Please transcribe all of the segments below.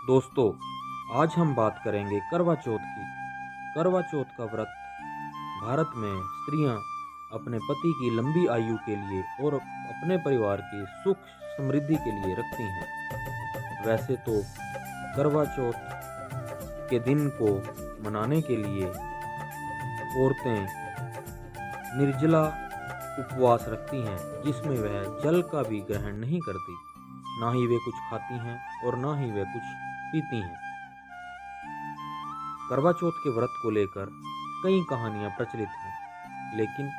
दोस्तों, आज हम बात करेंगे करवा चौथ की। करवा चौथ का व्रत भारत में स्त्रियां अपने पति की लंबी आयु के लिए और अपने परिवार की सुख समृद्धि के लिए रखती हैं। वैसे तो करवा चौथ के दिन को मनाने के लिए औरतें निर्जला उपवास रखती हैं, जिसमें वह जल का भी ग्रहण नहीं करती। ना ही वे कुछ खाती हैं और ना ही वे कुछ पीती हैं। करवा चौथ के व्रत को लेकर कई कहानियां प्रचलित हैं, लेकिन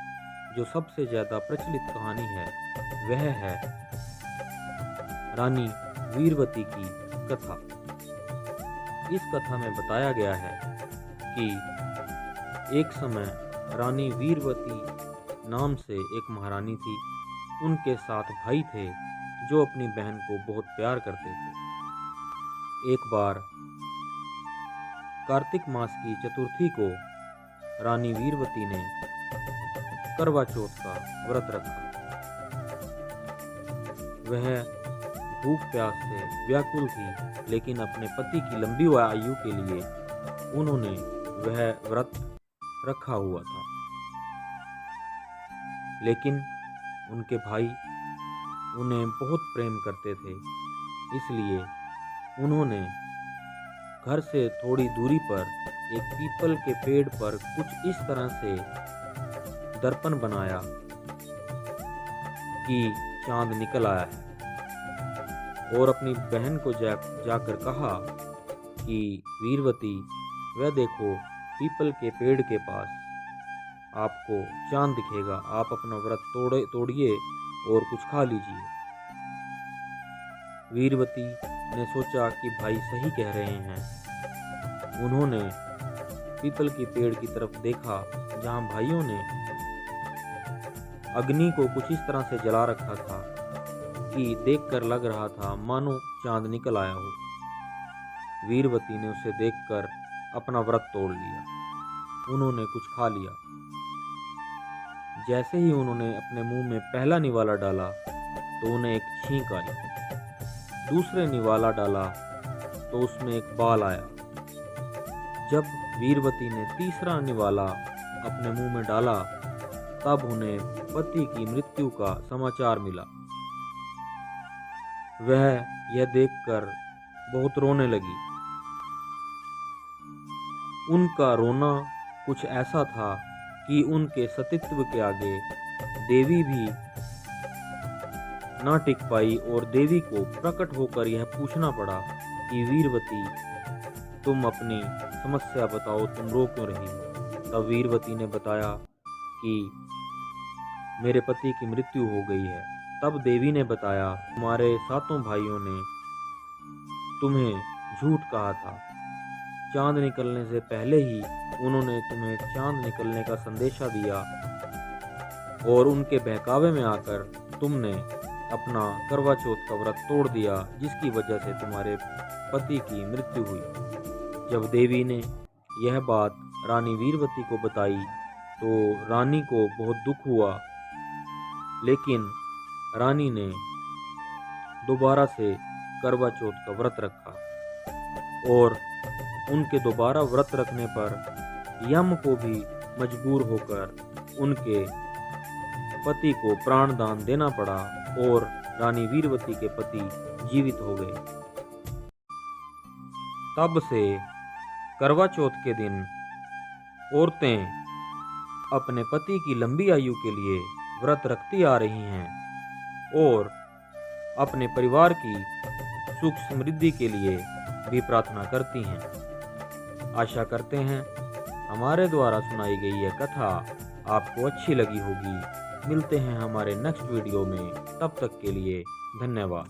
जो सबसे ज्यादा प्रचलित कहानी है वह है रानी वीरवती की कथा। इस कथा में बताया गया है कि एक समय रानी वीरवती नाम से एक महारानी थी। उनके 7 भाई थे जो अपनी बहन को बहुत प्यार करते थे। एक बार कार्तिक मास की चतुर्थी को रानी वीरवती ने करवा चौथ का व्रत रखा। वह भूख प्यास से व्याकुल थी, लेकिन अपने पति की लंबी आयु के लिए उन्होंने वह व्रत रखा हुआ था। लेकिन उनके भाई उन्हें बहुत प्रेम करते थे, इसलिए उन्होंने घर से थोड़ी दूरी पर एक पीपल के पेड़ पर कुछ इस तरह से दर्पण बनाया कि चांद निकल आया है, और अपनी बहन को जाकर कहा कि वीरवती, वह देखो पीपल के पेड़ के पास आपको चांद दिखेगा, आप अपना व्रत तोड़िए और कुछ खा लीजिए। वीरवती ने सोचा कि भाई सही कह रहे हैं। उन्होंने पीपल के पेड़ की तरफ देखा, जहां भाइयों ने अग्नि को कुछ इस तरह से जला रखा था कि देखकर लग रहा था मानो चांद निकल आया हो। वीरवती ने उसे देखकर अपना व्रत तोड़ लिया। उन्होंने कुछ खा लिया। जैसे ही उन्होंने अपने मुंह में पहला निवाला डाला तो उन्हें एक छींक आई। दूसरे निवाला डाला तो उसमें एक बाल आया। जब वीरवती ने तीसरा निवाला अपने मुंह में डाला, तब उन्हें पति की मृत्यु का समाचार मिला। वह यह देखकर बहुत रोने लगी। उनका रोना कुछ ऐसा था कि उनके सतीत्व के आगे देवी भी ना टिक पाई, और देवी को प्रकट होकर यह पूछना पड़ा कि वीरवती, तुम अपनी समस्या बताओ, तुम रो क्यों रही हो। तब वीरवती ने बताया कि मेरे पति की मृत्यु हो गई है। तब देवी ने बताया, तुम्हारे 7 भाइयों ने तुम्हें झूठ कहा था। चांद निकलने से पहले ही उन्होंने तुम्हें चांद निकलने का संदेशा दिया, और उनके बहकावे में आकर तुमने अपना करवा चौथ का व्रत तोड़ दिया, जिसकी वजह से तुम्हारे पति की मृत्यु हुई। जब देवी ने यह बात रानी वीरवती को बताई तो रानी को बहुत दुख हुआ, लेकिन रानी ने दोबारा से करवा चौथ का व्रत रखा, और उनके दोबारा व्रत रखने पर यम को भी मजबूर होकर उनके पति को प्राण दान देना पड़ा, और रानी वीरवती के पति जीवित हो गए। तब से करवा चौथ के दिन औरतें अपने पति की लंबी आयु के लिए व्रत रखती आ रही हैं, और अपने परिवार की सुख समृद्धि के लिए भी प्रार्थना करती हैं। आशा करते हैं हमारे द्वारा सुनाई गई यह कथा आपको अच्छी लगी होगी। मिलते हैं हमारे नेक्स्ट वीडियो में, तब तक के लिए धन्यवाद।